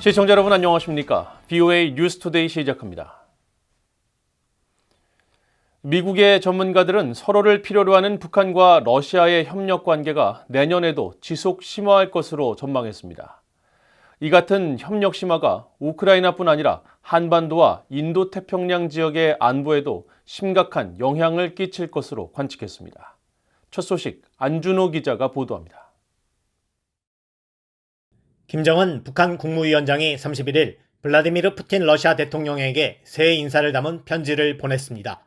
시청자 여러분 안녕하십니까? BOA 뉴스투데이 시작합니다. 미국의 전문가들은 서로를 필요로 하는 북한과 러시아의 협력 관계가 내년에도 지속 심화할 것으로 전망했습니다. 이 같은 협력 심화가 우크라이나뿐 아니라 한반도와 인도태평양 지역의 안보에도 심각한 영향을 끼칠 것으로 관측했습니다. 첫 소식 안준호 기자가 보도합니다. 김정은 북한 국무위원장이 31일 블라디미르 푸틴 러시아 대통령에게 새해 인사를 담은 편지를 보냈습니다.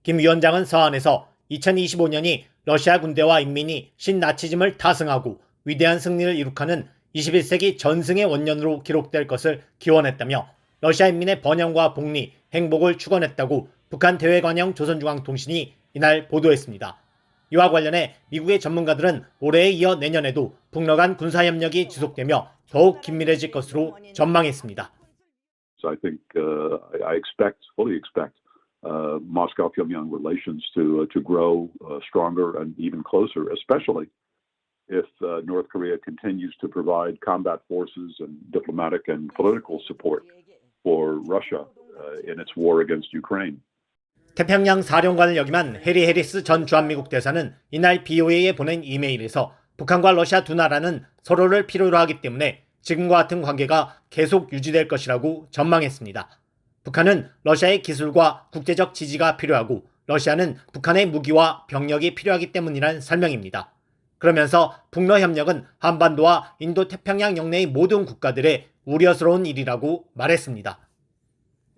김 위원장은 서한에서 2025년이 러시아 군대와 인민이 신나치즘을 타승하고 위대한 승리를 이룩하는 21세기 전승의 원년으로 기록될 것을 기원했다며 러시아 인민의 번영과 복리, 행복을 축원했다고 북한 대외관영 조선중앙통신이 이날 보도했습니다. 이와 관련해 미국의 전문가들은 올해에 이어 내년에도 북러 간 군사협력이 지속되며 더욱 긴밀해질 것으로 전망했습니다. So I think I fully expect Moscow-Pyongyang relations to grow stronger and even closer, especially if North Korea continues to provide combat forces and diplomatic and political support for Russia in its war against Ukraine. 태평양 사령관을 역임한 해리 해리스 전 주한미국 대사는 이날 BOA에 보낸 이메일에서 북한과 러시아 두 나라는 서로를 필요로 하기 때문에 지금과 같은 관계가 계속 유지될 것이라고 전망했습니다. 북한은 러시아의 기술과 국제적 지지가 필요하고 러시아는 북한의 무기와 병력이 필요하기 때문이란 설명입니다. 그러면서 북러 협력은 한반도와 인도태평양 영내의 모든 국가들의 우려스러운 일이라고 말했습니다.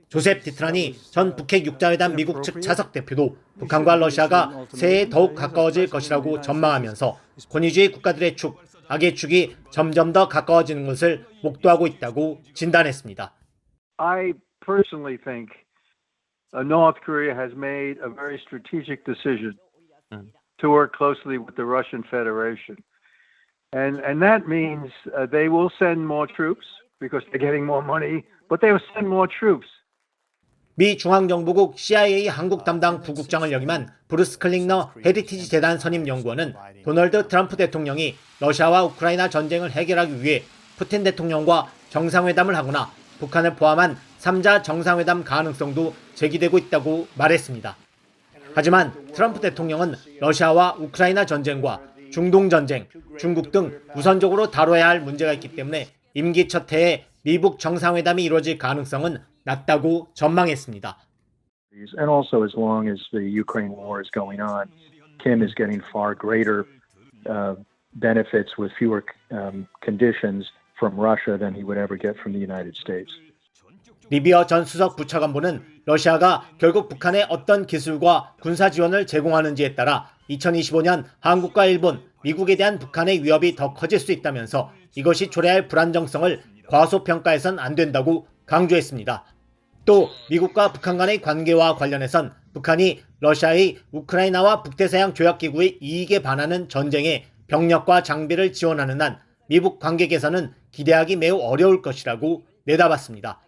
조셉 디트라니 전 북핵 육자회담 미국 측 차석 대표도 북한과 러시아가 새해에 더욱 가까워질 것이라고 전망하면서 권위주의 국가들의 축, 악의 축이 점점 더 가까워지는 것을 목도하고 있다고 진단했습니다. I personally think North Korea has made a very strategic decision to work closely with the Russian Federation. And that means they will send more troops because they're getting more money, but they will send more troops. 미 중앙정보국 CIA 한국 담당 부국장을 역임한 브루스 클링너 헤리티지 재단 선임 연구원은 도널드 트럼프 대통령이 러시아와 우크라이나 전쟁을 해결하기 위해 푸틴 대통령과 정상회담을 하거나 북한을 포함한 3자 정상회담 가능성도 제기되고 있다고 말했습니다. 하지만 트럼프 대통령은 러시아와 우크라이나 전쟁과 중동 전쟁, 중국 등 우선적으로 다뤄야 할 문제가 있기 때문에 임기 첫 해에 미북 정상회담이 이루어질 가능성은 낮다고 전망했습니다. And also, as long as the Ukraine war is going on, Kim is getting far greater benefits with fewer conditions from Russia than he would ever get from the United States. 리비어 전 수석 부차관보는 러시아가 결국 북한에 어떤 기술과 군사 지원을 제공하는지에 따라 2025년 한국과 일본, 미국에 대한 북한의 위협이 더 커질 수 있다면서 이것이 초래할 불안정성을 과소평가해선 안 된다고 강조했습니다. 또 미국과 북한 간의 관계와 관련해선 북한이 러시아의 우크라이나와 북대서양 조약기구의 이익에 반하는 전쟁에 병력과 장비를 지원하는 한 미북 관계 개선은 기대하기 매우 어려울 것이라고 내다봤습니다.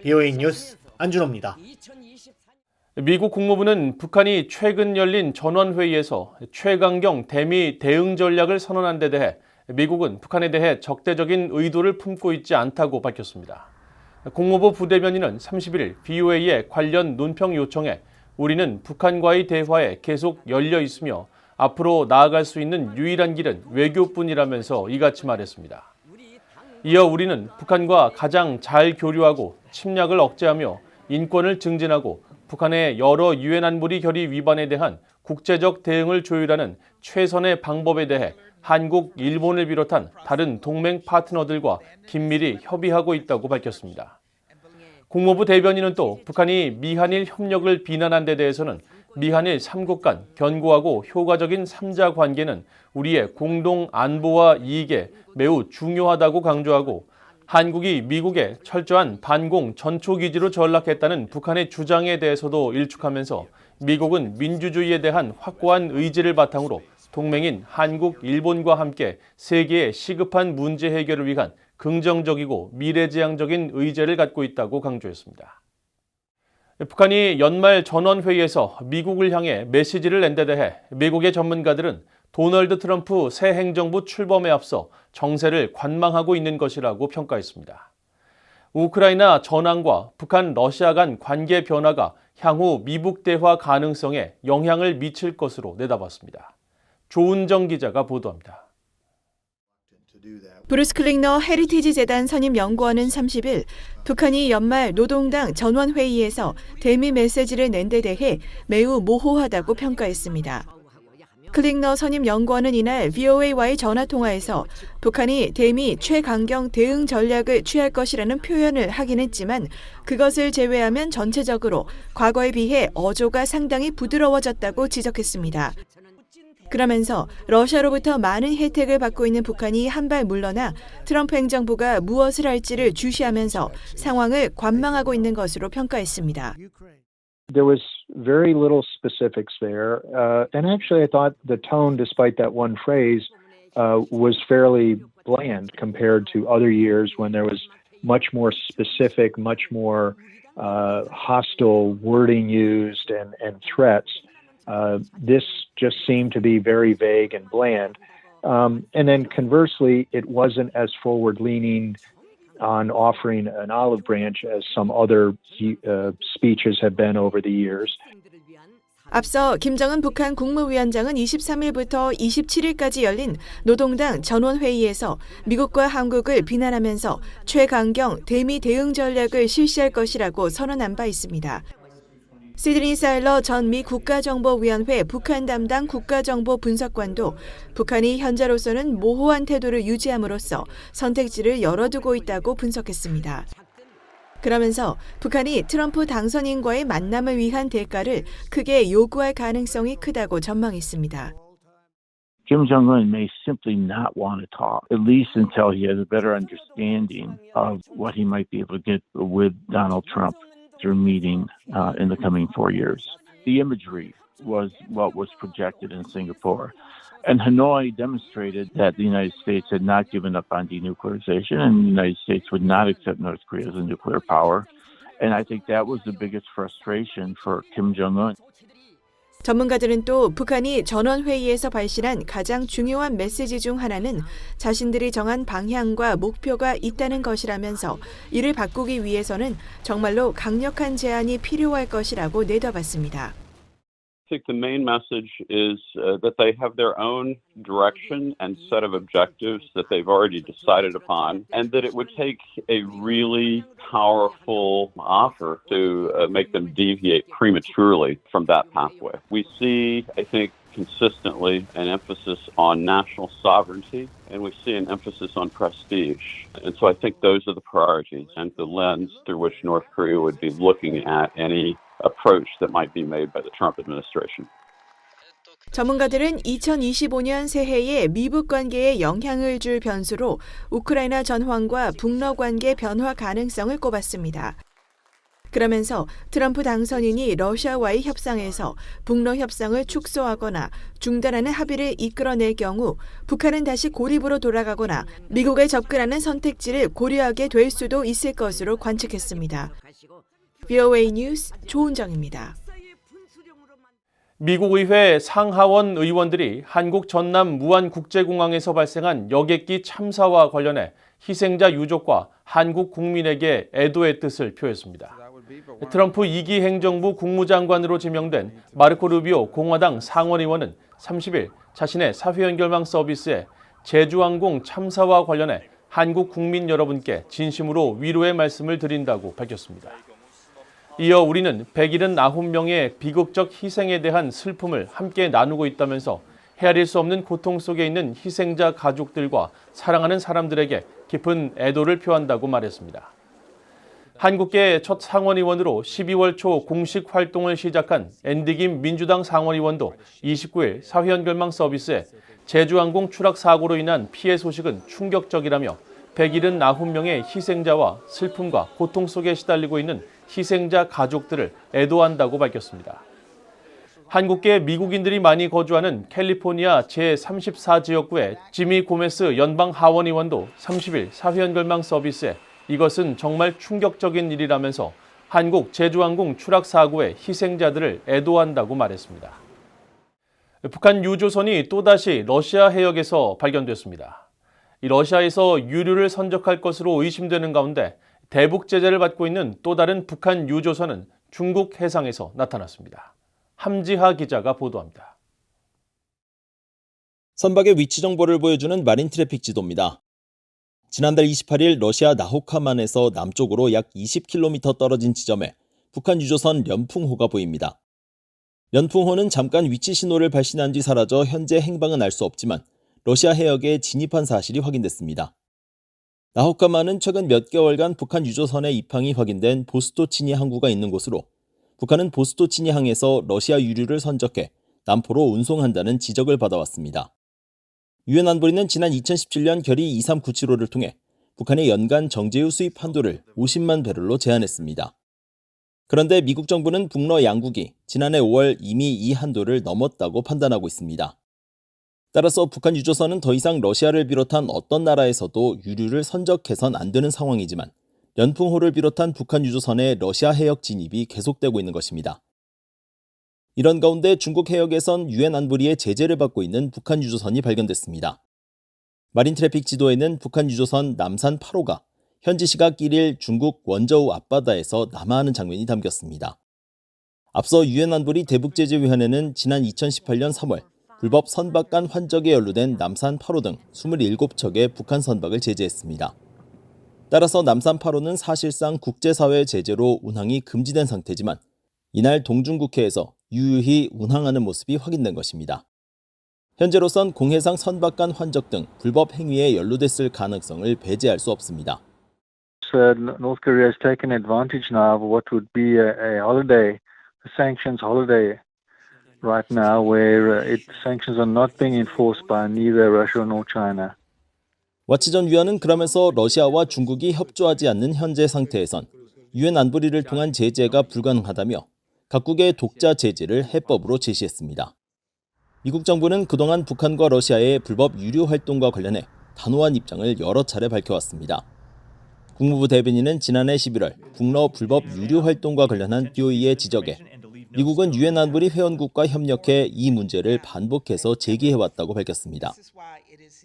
BOA 뉴스 안준호입니다. 미국 국무부는 북한이 최근 열린 전원회의에서 최강경 대미 대응 전략을 선언한 데 대해 미국은 북한에 대해 적대적인 의도를 품고 있지 않다고 밝혔습니다. 국무부 부대변인은 31일 BOA의 관련 논평 요청에 우리는 북한과의 대화에 계속 열려 있으며 앞으로 나아갈 수 있는 유일한 길은 외교뿐이라면서 이같이 말했습니다. 이어 우리는 북한과 가장 잘 교류하고 침략을 억제하며 인권을 증진하고 북한의 여러 유엔 안보리 결의 위반에 대한 국제적 대응을 조율하는 최선의 방법에 대해 한국, 일본을 비롯한 다른 동맹 파트너들과 긴밀히 협의하고 있다고 밝혔습니다. 국무부 대변인은 또 북한이 미한일 협력을 비난한 데 대해서는 미한일 3국 간 견고하고 효과적인 3자 관계는 우리의 공동 안보와 이익에 매우 중요하다고 강조하고 한국이 미국의 철저한 반공 전초기지로 전락했다는 북한의 주장에 대해서도 일축하면서 미국은 민주주의에 대한 확고한 의지를 바탕으로 동맹인 한국, 일본과 함께 세계의 시급한 문제 해결을 위한 긍정적이고 미래지향적인 의제를 갖고 있다고 강조했습니다. 북한이 연말 전원회의에서 미국을 향해 메시지를 낸 데 대해 미국의 전문가들은 도널드 트럼프 새 행정부 출범에 앞서 정세를 관망하고 있는 것이라고 평가했습니다. 우크라이나 전황과 북한, 러시아 간 관계 변화가 향후 미북 대화 가능성에 영향을 미칠 것으로 내다봤습니다. 조은정 기자가 보도합니다. 브루스 클링너 헤리티지 재단 선임 연구원은 30일 북한이 연말 노동당 전원회의에서 대미 메시지를 낸 데 대해 매우 모호하다고 평가했습니다. 클링너 선임 연구원은 이날 VOA와의 전화통화에서 북한이 대미 최강경 대응 전략을 취할 것이라는 표현을 하긴 했지만 그것을 제외하면 전체적으로 과거에 비해 어조가 상당히 부드러워졌다고 지적했습니다. 그러면서 러시아로부터 많은 혜택을 받고 있는 북한이 한 발 물러나 트럼프 행정부가 무엇을 할지를 주시하면서 상황을 관망하고 있는 것으로 평가했습니다. There was very little specifics there. And actually, I thought the tone, despite that one phrase, was fairly bland compared to other years when there was much more specific, much more hostile wording used and threats. This just seemed to be very vague and bland. And then conversely, it wasn't as forward-leaning on offering an olive branch as some other speeches have been over the years. 앞서 김정은 북한 국무위원장은 23일부터 27일까지 열린 노동당 전원회의에서 미국과 한국을 비난하면서 최강경 대미 대응 전략을 실시할 것이라고 선언한 바 있습니다. 시드니 사일러 전 미 국가정보위원회 북한 담당 국가정보 분석관도 북한이 현재로서는 모호한 태도를 유지함으로써 선택지를 열어두고 있다고 분석했습니다. 그러면서 북한이 트럼프 당선인과의 만남을 위한 대가를 크게 요구할 가능성이 크다고 전망했습니다. Kim Jong-un may simply not want to talk, at least until he has a better understanding of what he might be able to get with Donald Trump through meeting in the coming 4 years. The imagery was what was projected in Singapore. And Hanoi demonstrated that the United States had not given up on denuclearization and the United States would not accept North Korea as a nuclear power. And I think that was the biggest frustration for Kim Jong-un. 전문가들은 또 북한이 전원회의에서 발신한 가장 중요한 메시지 중 하나는 자신들이 정한 방향과 목표가 있다는 것이라면서 이를 바꾸기 위해서는 정말로 강력한 제안이 필요할 것이라고 내다봤습니다. I think the main message is that they have their own direction and set of objectives that they've already decided upon, and that it would take a really powerful offer to make them deviate prematurely from that pathway. We see, I think, consistently an emphasis on national sovereignty, and we see an emphasis on prestige. And so I think those are the priorities and the lens through which North Korea would be looking at any approach that might be made by the Trump administration. 전문가들은 2025년 새해에 미북 관계에 영향을 줄 변수로 우크라이나 전황과 북러 관계 변화 가능성을 꼽았습니다. 그러면서 트럼프 당선인이 러시아와의 협상에서 북러 협상을 축소하거나 중단하는 합의를 이끌어낼 경우 북한은 다시 고립으로 돌아가거나 미국에 접근하는 선택지를 고려하게 될 수도 있을 것으로 관측했습니다. VOA 뉴스 조은정입니다. 미국 의회 상하원 의원들이 한국 전남 무안국제공항에서 발생한 여객기 참사와 관련해 희생자 유족과 한국 국민에게 애도의 뜻을 표했습니다. 트럼프 2기 행정부 국무장관으로 지명된 마르코 루비오 공화당 상원의원은 30일 자신의 사회연결망 서비스에 제주항공 참사와 관련해 한국 국민 여러분께 진심으로 위로의 말씀을 드린다고 밝혔습니다. 이어 우리는 179명의 비극적 희생에 대한 슬픔을 함께 나누고 있다면서 헤아릴 수 없는 고통 속에 있는 희생자 가족들과 사랑하는 사람들에게 깊은 애도를 표한다고 말했습니다. 한국계 첫 상원의원으로 12월 초 공식 활동을 시작한 앤디김 민주당 상원의원도 29일 사회연결망 서비스에 제주항공 추락 사고로 인한 피해 소식은 충격적이라며 179명의 희생자와 슬픔과 고통 속에 시달리고 있는 희생자 가족들을 애도한다고 밝혔습니다. 한국계 미국인들이 많이 거주하는 캘리포니아 제34지역구의 지미 고메스 연방 하원의원도 30일 사회연결망 서비스에 이것은 정말 충격적인 일이라면서 한국 제주항공 추락 사고의 희생자들을 애도한다고 말했습니다. 북한 유조선이 또다시 러시아 해역에서 발견됐습니다. 이 러시아에서 유류를 선적할 것으로 의심되는 가운데 대북 제재를 받고 있는 또 다른 북한 유조선은 중국 해상에서 나타났습니다. 함지하 기자가 보도합니다. 선박의 위치 정보를 보여주는 마린 트래픽 지도입니다. 지난달 28일 러시아 나호카만에서 남쪽으로 약 20km 떨어진 지점에 북한 유조선 련풍호가 보입니다. 련풍호는 잠깐 위치 신호를 발신한 뒤 사라져 현재 행방은 알 수 없지만 러시아 해역에 진입한 사실이 확인됐습니다. 나호카만은 최근 몇 개월간 북한 유조선의 입항이 확인된 보스토치니 항구가 있는 곳으로 북한은 보스토치니 항에서 러시아 유류를 선적해 남포로 운송한다는 지적을 받아왔습니다. 유엔 안보리는 지난 2017년 결의 23975를 통해 북한의 연간 정제유 수입 한도를 50만 배럴로 제한했습니다. 그런데 미국 정부는 북러 양국이 지난해 5월 이미 이 한도를 넘었다고 판단하고 있습니다. 따라서 북한 유조선은 더 이상 러시아를 비롯한 어떤 나라에서도 유류를 선적해선 안 되는 상황이지만 련풍호를 비롯한 북한 유조선의 러시아 해역 진입이 계속되고 있는 것입니다. 이런 가운데 중국 해역에선 유엔 안보리의 제재를 받고 있는 북한 유조선이 발견됐습니다. 마린 트래픽 지도에는 북한 유조선 남산 8호가 현지 시각 1일 중국 원저우 앞바다에서 남하하는 장면이 담겼습니다. 앞서 유엔 안보리 대북제재위원회는 지난 2018년 3월 불법 선박 간 환적에 연루된 남산 8호 등 27척의 북한 선박을 제재했습니다. 따라서 남산 8호는 사실상 국제사회 제재로 운항이 금지된 상태지만 이날 동중국해에서 유유히 운항하는 모습이 확인된 것입니다. 현재로선 공해상 선박 간 환적 등 불법 행위에 연루됐을 가능성을 배제할 수 없습니다. North Korea has taken advantage now of what would be a holiday, a sanctions holiday right now, where sanctions are not being enforced by neither Russia nor China. 와치 전 위원은 그러면서 러시아와 중국이 협조하지 않는 현재 상태에선 유엔 안보리를 통한 제재가 불가능하다며 각국의 독자 제재를 해법으로 제시했습니다. 미국 정부는 그동안 북한과 러시아의 불법 유류 활동과 관련해 단호한 입장을 여러 차례 밝혀왔습니다. 국무부 대변인은 지난해 11월 북러 불법 유류 활동과 관련한 BOE의 지적에 미국은 유엔 안보리 회원국과 협력해 이 문제를 반복해서 제기해왔다고 밝혔습니다.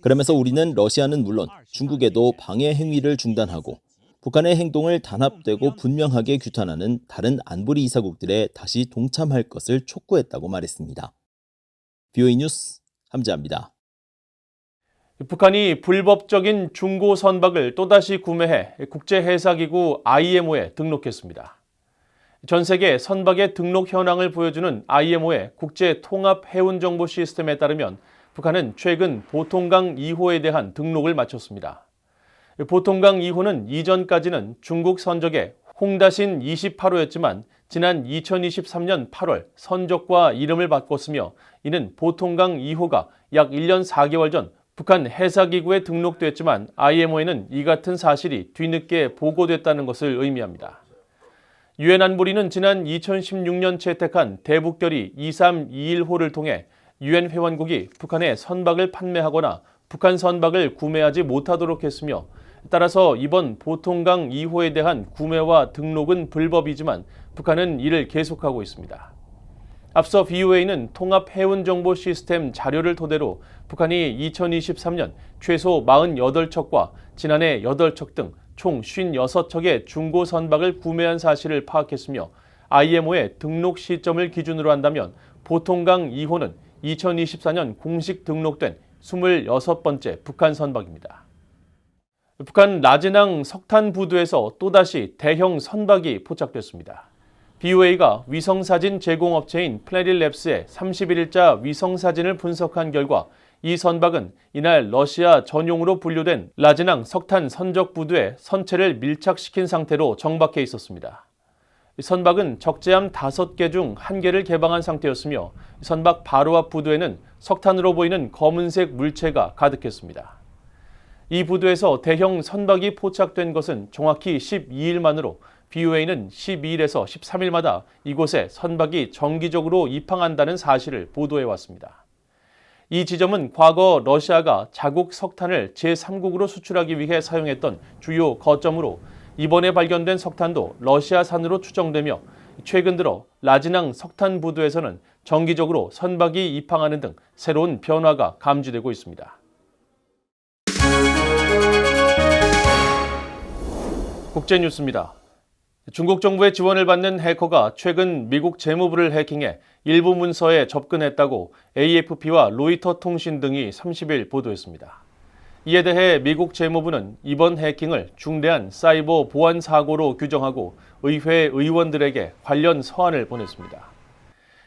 그러면서 우리는 러시아는 물론 중국에도 방해 행위를 중단하고 북한의 행동을 단합되고 분명하게 규탄하는 다른 안보리 이사국들에 다시 동참할 것을 촉구했다고 말했습니다. BOE 뉴스 함지아입니다. 북한이 불법적인 중고 선박을 또다시 구매해 국제해사기구 IMO에 등록했습니다. 전 세계 선박의 등록 현황을 보여주는 IMO의 국제통합해운정보 시스템에 따르면 북한은 최근 보통강 2호에 대한 등록을 마쳤습니다. 보통강 2호는 이전까지는 중국 선적의 홍다신 28호였지만 지난 2023년 8월 선적과 이름을 바꿨으며 이는 보통강 2호가 약 1년 4개월 전 북한 해사기구에 등록됐지만 IMO에는 이 같은 사실이 뒤늦게 보고됐다는 것을 의미합니다. 유엔 안보리는 지난 2016년 채택한 대북결의 2321호를 통해 유엔 회원국이 북한에 선박을 판매하거나 북한 선박을 구매하지 못하도록 했으며 따라서 이번 보통강 2호에 대한 구매와 등록은 불법이지만 북한은 이를 계속하고 있습니다. 앞서 BOA는 통합해운정보 시스템 자료를 토대로 북한이 2023년 최소 48척과 지난해 8척 등 총 56척의 중고 선박을 구매한 사실을 파악했으며 IMO의 등록 시점을 기준으로 한다면 보통강 2호는 2024년 공식 등록된 26번째 북한 선박입니다. 북한 라진항 석탄 부두에서 또다시 대형 선박이 포착됐습니다. BOA가 위성사진 제공업체인 플래닛랩스의 31일자 위성사진을 분석한 결과 이 선박은 이날 러시아 전용으로 분류된 라진항 석탄 선적 부두에 선체를 밀착시킨 상태로 정박해 있었습니다. 선박은 적재함 5개 중 1개를 개방한 상태였으며 선박 바로 앞 부두에는 석탄으로 보이는 검은색 물체가 가득했습니다. 이 부두에서 대형 선박이 포착된 것은 정확히 12일 만으로 BOA는 12일에서 13일마다 이곳에 선박이 정기적으로 입항한다는 사실을 보도해왔습니다. 이 지점은 과거 러시아가 자국 석탄을 제3국으로 수출하기 위해 사용했던 주요 거점으로 이번에 발견된 석탄도 러시아산으로 추정되며 최근 들어 라진항 석탄 부두에서는 정기적으로 선박이 입항하는 등 새로운 변화가 감지되고 있습니다. 국제뉴스입니다. 중국 정부의 지원을 받는 해커가 최근 미국 재무부를 해킹해 일부 문서에 접근했다고 AFP와 로이터 통신 등이 30일 보도했습니다. 이에 대해 미국 재무부는 이번 해킹을 중대한 사이버 보안 사고로 규정하고 의회 의원들에게 관련 서한을 보냈습니다.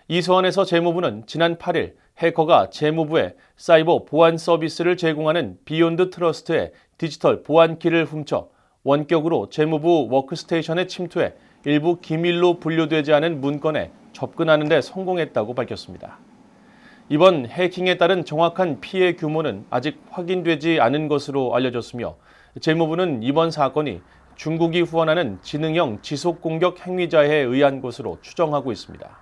이 서한에서 재무부는 지난 8일 해커가 재무부에 사이버 보안 서비스를 제공하는 비욘드 트러스트의 디지털 보안키를 훔쳐 원격으로 재무부 워크스테이션에 침투해 일부 기밀로 분류되지 않은 문건에 접근하는 데 성공했다고 밝혔습니다. 이번 해킹에 따른 정확한 피해 규모는 아직 확인되지 않은 것으로 알려졌으며 재무부는 이번 사건이 중국이 후원하는 지능형 지속공격 행위자에 의한 것으로 추정하고 있습니다.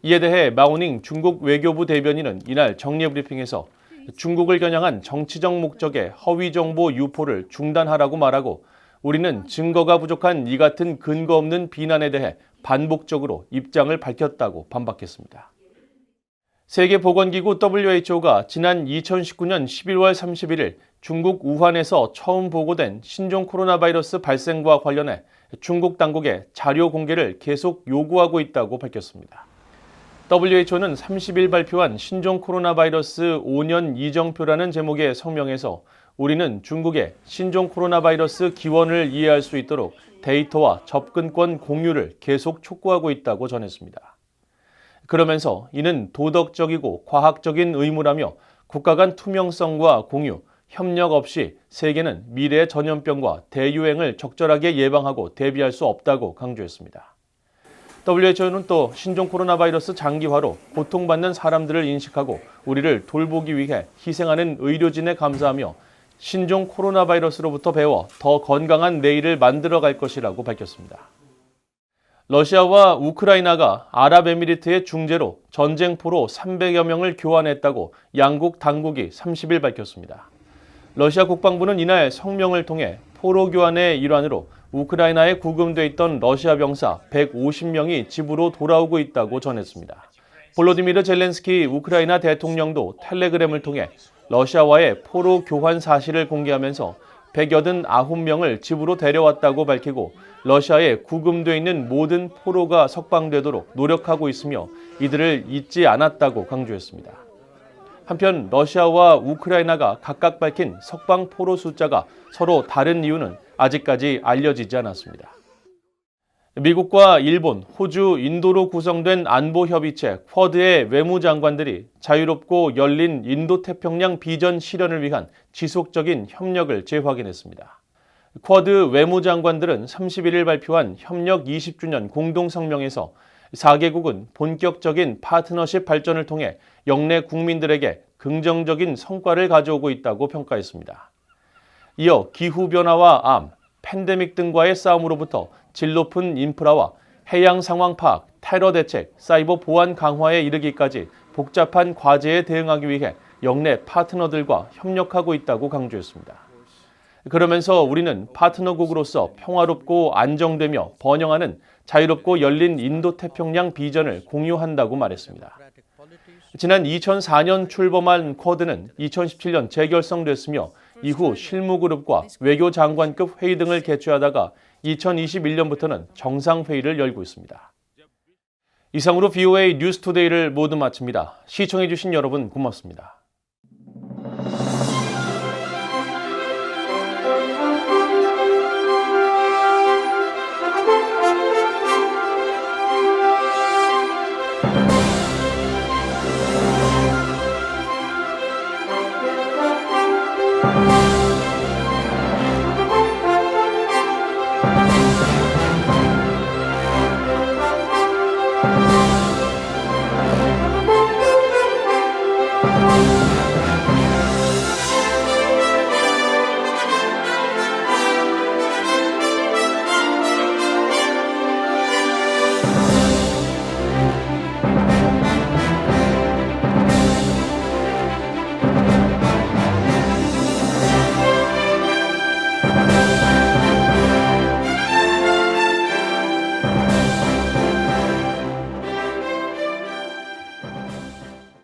이에 대해 마오닝 중국 외교부 대변인은 이날 정례 브리핑에서 중국을 겨냥한 정치적 목적의 허위 정보 유포를 중단하라고 말하고 우리는 증거가 부족한 이 같은 근거 없는 비난에 대해 반복적으로 입장을 밝혔다고 반박했습니다. 세계보건기구 WHO가 지난 2019년 11월 31일 중국 우한에서 처음 보고된 신종 코로나 바이러스 발생과 관련해 중국 당국에 자료 공개를 계속 요구하고 있다고 밝혔습니다. WHO는 30일 발표한 신종 코로나 바이러스 5년 이정표라는 제목의 성명에서 우리는 중국의 신종 코로나 바이러스 기원을 이해할 수 있도록 데이터와 접근권 공유를 계속 촉구하고 있다고 전했습니다. 그러면서 이는 도덕적이고 과학적인 의무라며 국가 간 투명성과 공유, 협력 없이 세계는 미래 전염병과 대유행을 적절하게 예방하고 대비할 수 없다고 강조했습니다. WHO는 또 신종 코로나 바이러스 장기화로 고통받는 사람들을 인식하고 우리를 돌보기 위해 희생하는 의료진에 감사하며 신종 코로나 바이러스로부터 배워 더 건강한 내일을 만들어갈 것이라고 밝혔습니다. 러시아와 우크라이나가 아랍에미리트의 중재로 전쟁포로 300여 명을 교환했다고 양국 당국이 30일 밝혔습니다. 러시아 국방부는 이날 성명을 통해 포로 교환의 일환으로 우크라이나에 구금돼 있던 러시아 병사 150명이 집으로 돌아오고 있다고 전했습니다. 볼로디미르 젤렌스키 우크라이나 대통령도 텔레그램을 통해 러시아와의 포로 교환 사실을 공개하면서 189명을 집으로 데려왔다고 밝히고 러시아에 구금돼 있는 모든 포로가 석방되도록 노력하고 있으며 이들을 잊지 않았다고 강조했습니다. 한편 러시아와 우크라이나가 각각 밝힌 석방 포로 숫자가 서로 다른 이유는 아직까지 알려지지 않았습니다. 미국과 일본, 호주, 인도로 구성된 안보협의체 쿼드의 외무장관들이 자유롭고 열린 인도태평양 비전 실현을 위한 지속적인 협력을 재확인했습니다. 쿼드 외무장관들은 31일 발표한 협력 20주년 공동성명에서 4개국은 본격적인 파트너십 발전을 통해 영내 국민들에게 긍정적인 성과를 가져오고 있다고 평가했습니다. 이어 기후변화와 암, 팬데믹 등과의 싸움으로부터 질 높은 인프라와 해양 상황 파악, 테러 대책, 사이버 보안 강화에 이르기까지 복잡한 과제에 대응하기 위해 영내 파트너들과 협력하고 있다고 강조했습니다. 그러면서 우리는 파트너국으로서 평화롭고 안정되며 번영하는 자유롭고 열린 인도태평양 비전을 공유한다고 말했습니다. 지난 2004년 출범한 쿼드는 2017년 재결성됐으며 이후 실무그룹과 외교장관급 회의 등을 개최하다가 2021년부터는 정상회의를 열고 있습니다. 이상으로 VOA 뉴스투데이를 모두 마칩니다. 시청해주신 여러분 고맙습니다.